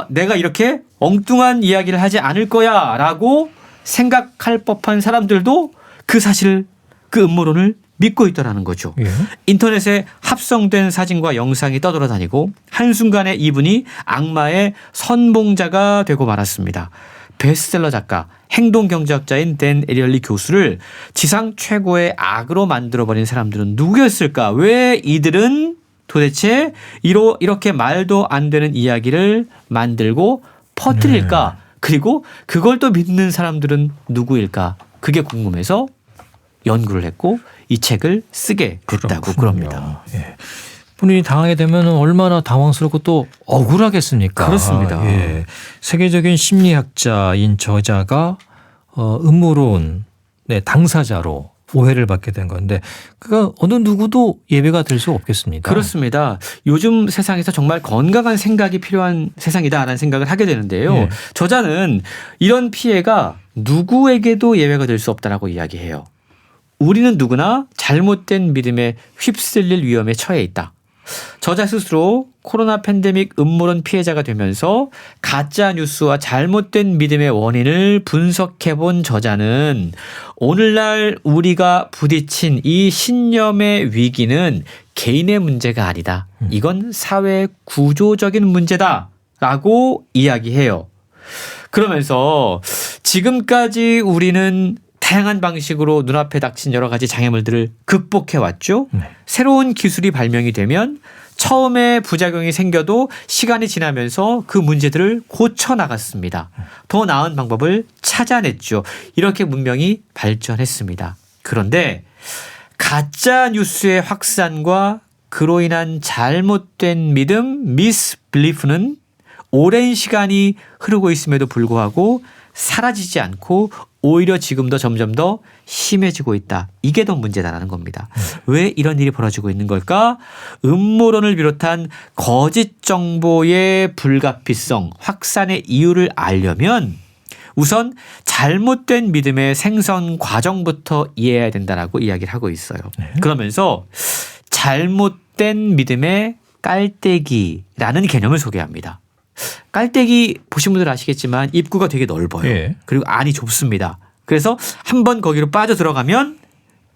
내가 이렇게 엉뚱한 이야기를 하지 않을 거야 라고 생각할 법한 사람들도 그 사실을 그 음모론을 믿고 있더라는 거죠. 예. 인터넷에 합성된 사진과 영상이 떠돌아다니고 한순간에 이분이 악마의 선봉자가 되고 말았습니다. 베스트셀러 작가, 행동경제학자인 댄 에리얼리 교수를 지상 최고의 악으로 만들어버린 사람들은 누구였을까? 왜 이들은 도대체 이렇게 말도 안 되는 이야기를 만들고 퍼뜨릴까? 그리고 그걸 또 믿는 사람들은 누구일까? 그게 궁금해서 연구를 했고 이 책을 쓰게 됐다고 그럽니다. 예. 본인이 당하게 되면 얼마나 당황스럽고 또 억울하겠습니까? 그렇습니다. 예. 세계적인 심리학자인 저자가 음모론 당사자로 오해를 받게 된 건데 그가 어느 누구도 예외가 될 수 없겠습니다. 그렇습니다. 요즘 세상에서 정말 건강한 생각이 필요한 세상이다라는 생각을 하게 되는데요. 예. 저자는 이런 피해가 누구에게도 예외가 될 수 없다라고 이야기해요. 우리는 누구나 잘못된 믿음에 휩쓸릴 위험에 처해 있다. 저자 스스로 코로나 팬데믹 음모론 피해자가 되면서 가짜 뉴스와 잘못된 믿음의 원인을 분석해 본 저자는 오늘날 우리가 부딪힌 이 신념의 위기는 개인의 문제가 아니다. 이건 사회 구조적인 문제다라고 이야기해요. 그러면서 지금까지 우리는 다양한 방식으로 눈앞에 닥친 여러 가지 장애물들을 극복해 왔죠. 새로운 기술이 발명이 되면 처음에 부작용이 생겨도 시간이 지나면서 그 문제들을 고쳐 나갔습니다. 더 나은 방법을 찾아냈죠. 이렇게 문명이 발전했습니다. 그런데 가짜 뉴스의 확산과 그로 인한 잘못된 믿음, 미스빌리프는 오랜 시간이 흐르고 있음에도 불구하고 사라지지 않고 오히려 지금도 점점 더 심해지고 있다. 이게 더 문제다라는 겁니다. 왜 이런 일이 벌어지고 있는 걸까? 음모론을 비롯한 거짓 정보의 불가피성, 확산의 이유를 알려면 우선 잘못된 믿음의 생성 과정부터 이해해야 된다라고 이야기를 하고 있어요. 그러면서 잘못된 믿음의 깔때기라는 개념을 소개합니다. 깔때기 보신 분들 아시겠지만 입구가 되게 넓어요. 예. 그리고 안이 좁습니다. 그래서 한번 거기로 빠져 들어가면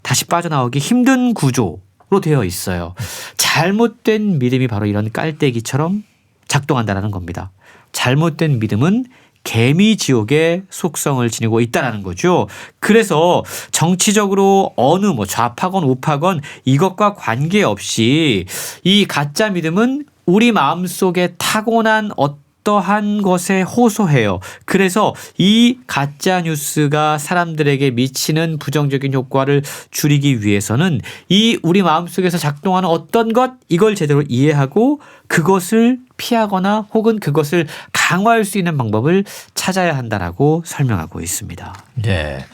다시 빠져나오기 힘든 구조로 되어 있어요. 잘못된 믿음이 바로 이런 깔때기처럼 작동한다는 겁니다. 잘못된 믿음은 개미지옥의 속성을 지니고 있다는 거죠. 그래서 정치적으로 어느 좌파건 우파건 이것과 관계없이 이 가짜 믿음은 우리 마음속에 타고난 어떠한 것에 호소해요. 그래서 이 가짜 뉴스가 사람들에게 미치는 부정적인 효과를 줄이기 위해서는 이 우리 마음속에서 작동하는 어떤 것 이걸 제대로 이해하고 그것을 피하거나 혹은 그것을 강화할 수 있는 방법을 찾아야 한다라고 설명하고 있습니다. 네.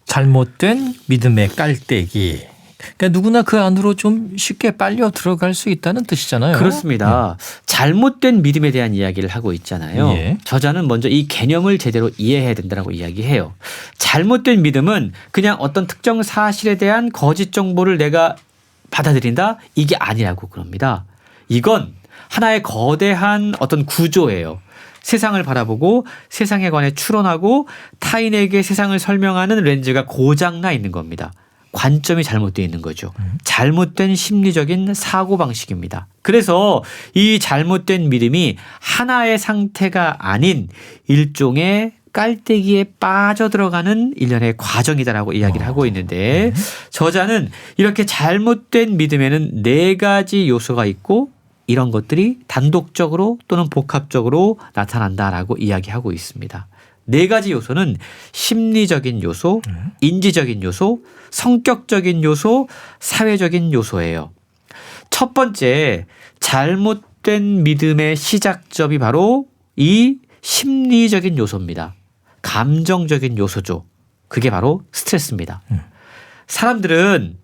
잘못된 믿음의 깔때기. 그러니까 누구나 그 안으로 좀 쉽게 빨려 들어갈 수 있다는 뜻이잖아요. 그렇습니다. 잘못된 믿음에 대한 이야기를 하고 있잖아요. 예. 저자는 먼저 이 개념을 제대로 이해해야 된다고 이야기해요. 잘못된 믿음은 그냥 어떤 특정 사실에 대한 거짓 정보를 내가 받아들인다? 이게 아니라고 그럽니다. 이건 하나의 거대한 어떤 구조예요. 세상을 바라보고 세상에 관해 추론하고 타인에게 세상을 설명하는 렌즈가 고장나 있는 겁니다. 관점이 잘못되어 있는 거죠. 잘못된 심리적인 사고방식입니다. 그래서 이 잘못된 믿음이 하나의 상태가 아닌 일종의 깔때기에 빠져들어가는 일련의 과정이다라고 이야기를 하고 있는데 저자는 이렇게 잘못된 믿음에는 4가지 요소가 있고 이런 것들이 단독적으로 또는 복합적으로 나타난다라고 이야기하고 있습니다. 4가지 요소는 심리적인 요소, 인지적인 요소, 성격적인 요소, 사회적인 요소예요. 첫 번째 잘못된 믿음의 시작점이 바로 이 심리적인 요소입니다. 감정적인 요소죠. 그게 바로 스트레스입니다. 사람들은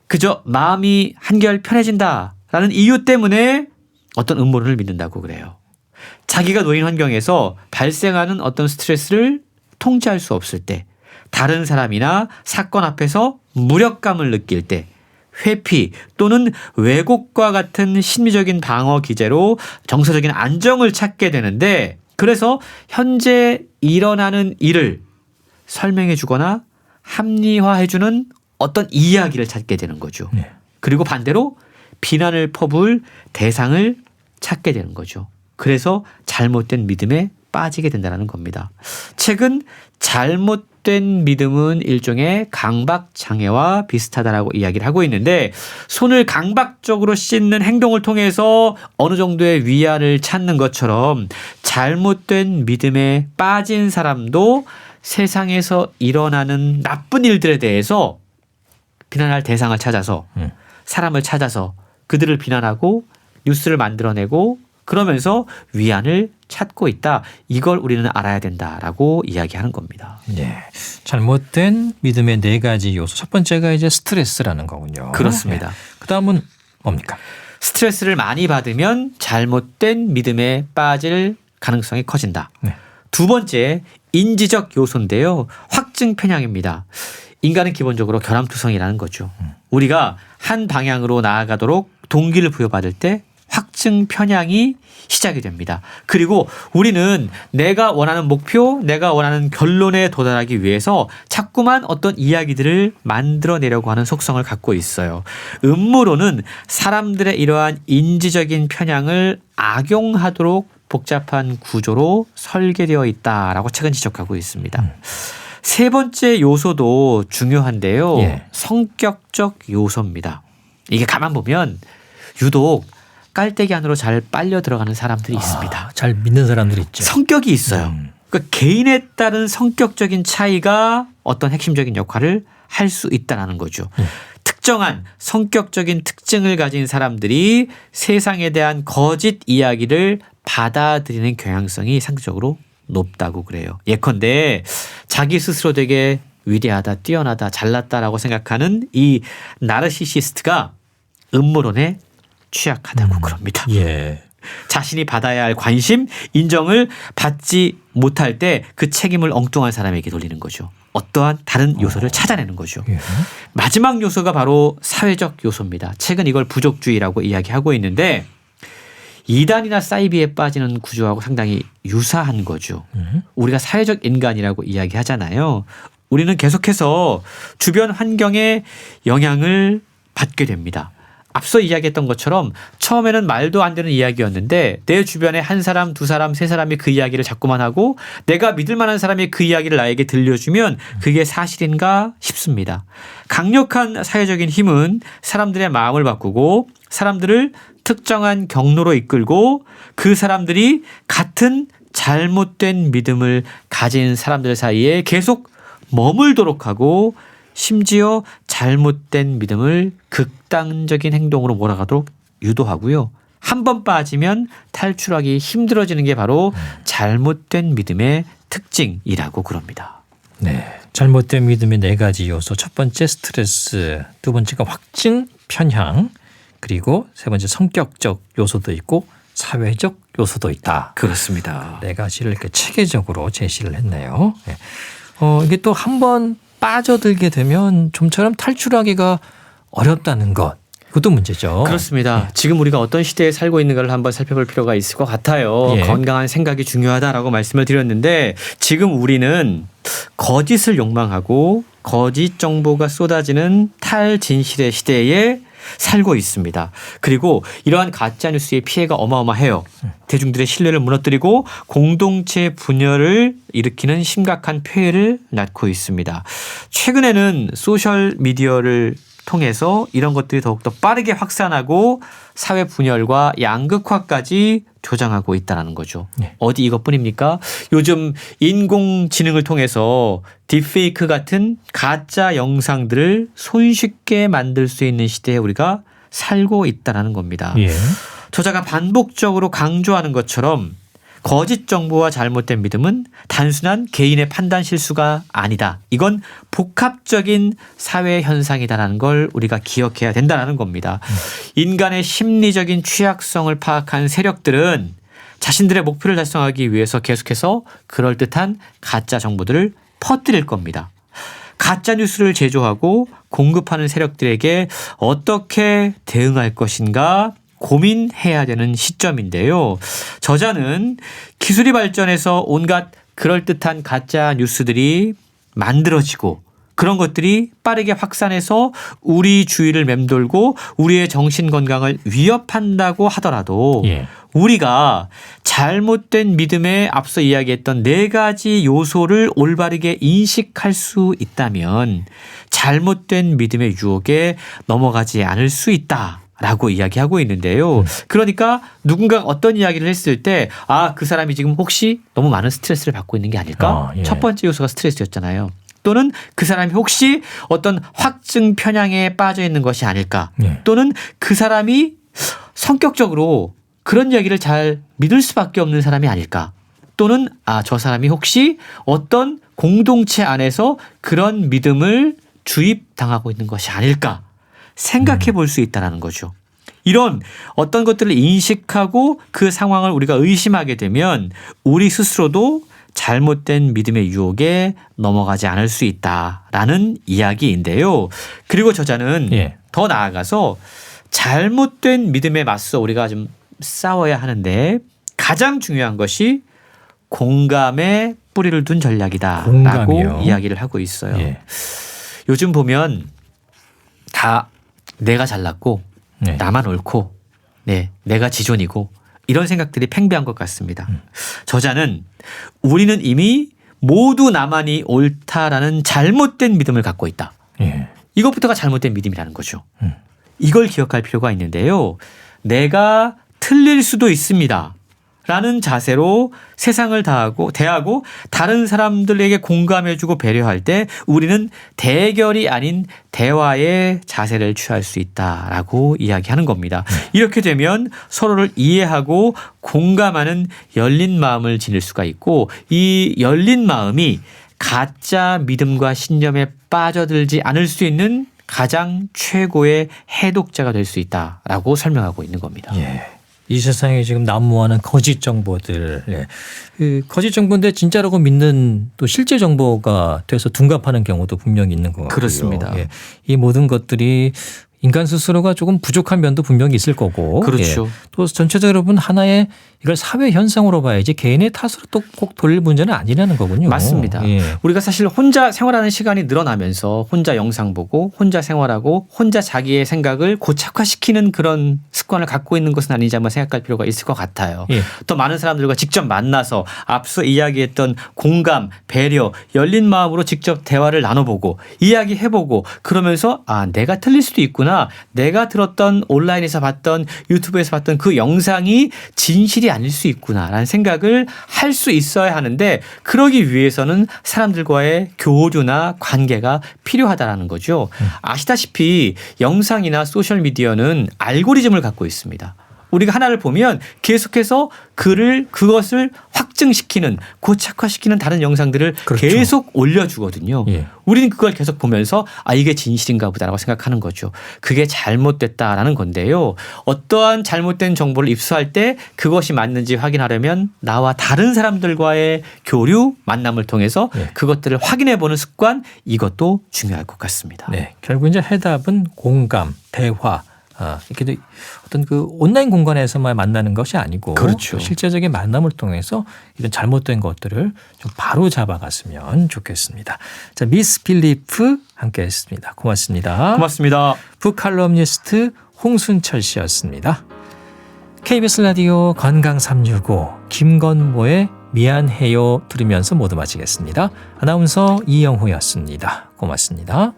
그저 마음이 한결 편해진다라는 이유 때문에 어떤 음모론을 믿는다고 그래요. 자기가 놓인 환경에서 발생하는 어떤 스트레스를 통제할 수 없을 때, 다른 사람이나 사건 앞에서 무력감을 느낄 때, 회피 또는 왜곡과 같은 심리적인 방어 기제로 정서적인 안정을 찾게 되는데, 그래서 현재 일어나는 일을 설명해 주거나 합리화해 주는 어떤 이야기를 찾게 되는 거죠. 그리고 반대로 비난을 퍼부을 대상을 찾게 되는 거죠. 그래서 잘못된 믿음에 빠지게 된다는 겁니다. 책은 잘못된 믿음은 일종의 강박장애와 비슷하다라고 이야기를 하고 있는데, 손을 강박적으로 씻는 행동을 통해서 어느 정도의 위안을 찾는 것처럼 잘못된 믿음에 빠진 사람도 세상에서 일어나는 나쁜 일들에 대해서 비난할 대상을 찾아서 사람을 찾아서 그들을 비난하고 뉴스를 만들어내고 그러면서 위안을 찾고 있다. 이걸 우리는 알아야 된다라고 이야기하는 겁니다. 네. 잘못된 믿음의 4가지 요소. 첫 번째가 이제 스트레스라는 거군요. 그렇습니다. 네. 그다음은 뭡니까? 스트레스를 많이 받으면 잘못된 믿음에 빠질 가능성이 커진다. 네. 두 번째 인지적 요소인데요. 확증 편향입니다. 인간은 기본적으로 결함투성이라는 거죠. 우리가 한 방향으로 나아가도록 동기를 부여받을 때 확증 편향이 시작이 됩니다. 그리고 우리는 내가 원하는 목표, 내가 원하는 결론에 도달하기 위해서 자꾸만 어떤 이야기들을 만들어내려고 하는 속성을 갖고 있어요. 음모론은 사람들의 이러한 인지적인 편향을 악용하도록 복잡한 구조로 설계되어 있다라고 책은 지적하고 있습니다. 세 번째 요소도 중요한데요. 예. 성격적 요소입니다. 이게 가만 보면 유독 깔때기 안으로 잘 빨려 들어가는 사람들이 있습니다. 잘 믿는 사람들이 있죠. 성격이 있어요. 그러니까 개인에 따른 성격적인 차이가 어떤 핵심적인 역할을 할 수 있다는 거죠. 특정한 성격적인 특징을 가진 사람들이 세상에 대한 거짓 이야기를 받아들이는 경향성이 상대적으로 높다고 그래요. 예컨대 자기 스스로 되게 위대하다, 뛰어나다, 잘났다라고 생각하는 이 나르시시스트가 음모론에 취약하다고 그럽니다. 예. 자신이 받아야 할 관심, 인정을 받지 못할 때 그 책임을 엉뚱한 사람에게 돌리는 거죠. 어떠한 다른 요소를 찾아내는 거죠. 예. 마지막 요소가 바로 사회적 요소입니다. 책은 이걸 부족주의라고 이야기하고 있는데 이단이나 사이비에 빠지는 구조하고 상당히 유사한 거죠. 우리가 사회적 인간이라고 이야기하잖아요. 우리는 계속해서 주변 환경에 영향을 받게 됩니다. 앞서 이야기했던 것처럼 처음에는 말도 안 되는 이야기였는데 내 주변에 한 사람, 두 사람, 세 사람이 그 이야기를 자꾸만 하고 내가 믿을 만한 사람이 그 이야기를 나에게 들려주면 그게 사실인가 싶습니다. 강력한 사회적인 힘은 사람들의 마음을 바꾸고 사람들을 특정한 경로로 이끌고 그 사람들이 같은 잘못된 믿음을 가진 사람들 사이에 계속 머물도록 하고 심지어 잘못된 믿음을 극단적인 행동으로 몰아가도록 유도하고요. 한 번 빠지면 탈출하기 힘들어지는 게 바로 잘못된 믿음의 특징이라고 그럽니다. 네. 잘못된 믿음의 네 가지 요소. 첫 번째 스트레스, 두 번째가 확증, 편향, 그리고 세 번째 성격적 요소도 있고 사회적 요소도 있다. 그렇습니다. 네 가지를 이렇게 체계적으로 제시를 했네요. 네. 이게 또 한 번 빠져들게 되면 좀처럼 탈출하기가 어렵다는 것. 그것도 문제죠. 그렇습니다. 지금 우리가 어떤 시대에 살고 있는가를 한번 살펴볼 필요가 있을 것 같아요. 예. 건강한 생각이 중요하다라고 말씀을 드렸는데 지금 우리는 거짓을 욕망하고 거짓 정보가 쏟아지는 탈진실의 시대에 살고 있습니다. 그리고 이러한 가짜뉴스의 피해가 어마어마해요. 대중들의 신뢰를 무너뜨리고 공동체 분열을 일으키는 심각한 폐해를 낳고 있습니다. 최근에는 소셜미디어를 통해서 이런 것들이 더욱더 빠르게 확산하고 사회 분열과 양극화까지 조장하고 있다는 거죠. 네. 어디 이것뿐입니까? 요즘 인공지능을 통해서 딥페이크 같은 가짜 영상들을 손쉽게 만들 수 있는 시대에 우리가 살고 있다는 겁니다. 예. 저자가 반복적으로 강조하는 것처럼 거짓 정보와 잘못된 믿음은 단순한 개인의 판단 실수가 아니다. 이건 복합적인 사회 현상이다라는 걸 우리가 기억해야 된다는 겁니다. 인간의 심리적인 취약성을 파악한 세력들은 자신들의 목표를 달성하기 위해서 계속해서 그럴듯한 가짜 정보들을 퍼뜨릴 겁니다. 가짜 뉴스를 제조하고 공급하는 세력들에게 어떻게 대응할 것인가 고민해야 되는 시점인데요. 저자는 기술이 발전해서 온갖 그럴듯한 가짜 뉴스들이 만들어지고 그런 것들이 빠르게 확산해서 우리 주위를 맴돌고 우리의 정신 건강을 위협한다고 하더라도 예. 우리가 잘못된 믿음에 앞서 이야기했던 네 가지 요소를 올바르게 인식할 수 있다면 잘못된 믿음의 유혹에 넘어가지 않을 수 있다. 라고 이야기하고 있는데요. 그러니까 누군가 어떤 이야기를 했을 때 그 사람이 지금 혹시 너무 많은 스트레스를 받고 있는 게 아닐까? 예. 첫 번째 요소가 스트레스였잖아요. 또는 그 사람이 혹시 어떤 확증 편향에 빠져 있는 것이 아닐까? 예. 또는 그 사람이 성격적으로 그런 이야기를 잘 믿을 수밖에 없는 사람이 아닐까? 또는 저 사람이 혹시 어떤 공동체 안에서 그런 믿음을 주입당하고 있는 것이 아닐까? 생각해 볼 수 있다는 거죠. 이런 어떤 것들을 인식하고 그 상황을 우리가 의심하게 되면 우리 스스로도 잘못된 믿음의 유혹에 넘어가지 않을 수 있다라는 이야기인데요. 그리고 저자는 예. 더 나아가서 잘못된 믿음에 맞서 우리가 좀 싸워야 하는데 가장 중요한 것이 공감에 뿌리를 둔 전략이다라고 공감이요? 이야기를 하고 있어요. 예. 요즘 보면 다 내가 잘났고 네. 나만 옳고 내가 지존이고 이런 생각들이 팽배한 것 같습니다. 저자는 우리는 이미 모두 나만이 옳다라는 잘못된 믿음을 갖고 있다. 예. 이것부터가 잘못된 믿음이라는 거죠. 이걸 기억할 필요가 있는데요. 내가 틀릴 수도 있습니다. 라는 자세로 세상을 대하고 다른 사람들에게 공감해주고 배려할 때 우리는 대결이 아닌 대화의 자세를 취할 수 있다라고 이야기하는 겁니다. 이렇게 되면 서로를 이해하고 공감하는 열린 마음을 지닐 수가 있고 이 열린 마음이 가짜 믿음과 신념에 빠져들지 않을 수 있는 가장 최고의 해독자가 될 수 있다라고 설명하고 있는 겁니다. 예. 이 세상에 지금 난무하는 거짓 정보들, 예. 그 거짓 정보인데 진짜라고 믿는 또 실제 정보가 돼서 둔갑하는 경우도 분명히 있는 것 같고요. 그렇습니다. 예. 이 모든 것들이 인간 스스로가 조금 부족한 면도 분명히 있을 거고, 그렇죠. 예. 또 전체적으로 보면 하나의 이걸 사회 현상으로 봐야지 개인의 탓으로 또 꼭 돌릴 문제는 아니라는 거군요. 맞습니다. 예. 우리가 사실 혼자 생활하는 시간이 늘어나면서 혼자 영상 보고 혼자 생활하고 혼자 자기의 생각을 고착화시키는 그런 습관을 갖고 있는 것은 아닌지 한번 생각할 필요가 있을 것 같아요. 예. 더 많은 사람들과 직접 만나서 앞서 이야기했던 공감, 배려, 열린 마음으로 직접 대화를 나눠보고 이야기해보고 그러면서 내가 틀릴 수도 있구나. 내가 들었던 온라인에서 봤던 유튜브에서 봤던 그 영상이 진실이 아닐 수 있구나라는 생각을 할 수 있어야 하는데 그러기 위해서는 사람들과의 교류나 관계가 필요하다라는 거죠. 아시다시피 영상이나 소셜미디어는 알고리즘을 갖고 있습니다. 우리가 하나를 보면 계속해서 그것을 확증시키는 고착화시키는 다른 영상들을 그렇죠. 계속 올려주거든요. 예. 우리는 그걸 계속 보면서 이게 진실인가 보다라고 생각하는 거죠. 그게 잘못됐다라는 건데요. 어떠한 잘못된 정보를 입수할 때 그것이 맞는지 확인하려면 나와 다른 사람들과의 교류, 만남을 통해서 예. 그것들을 확인해보는 습관, 이것도 중요할 것 같습니다. 네, 결국 이제 해답은 공감, 대화. 이렇게 어떤 그 온라인 공간에서만 만나는 것이 아니고 그렇죠. 실제적인 만남을 통해서 이런 잘못된 것들을 좀 바로 잡아갔으면 좋겠습니다. 자, 미스 필리프 함께했습니다. 고맙습니다. 고맙습니다. 북칼럼니스트 홍순철 씨였습니다. KBS 라디오 건강 365 김건모의 미안해요 들으면서 모두 마치겠습니다. 아나운서 이영호였습니다. 고맙습니다.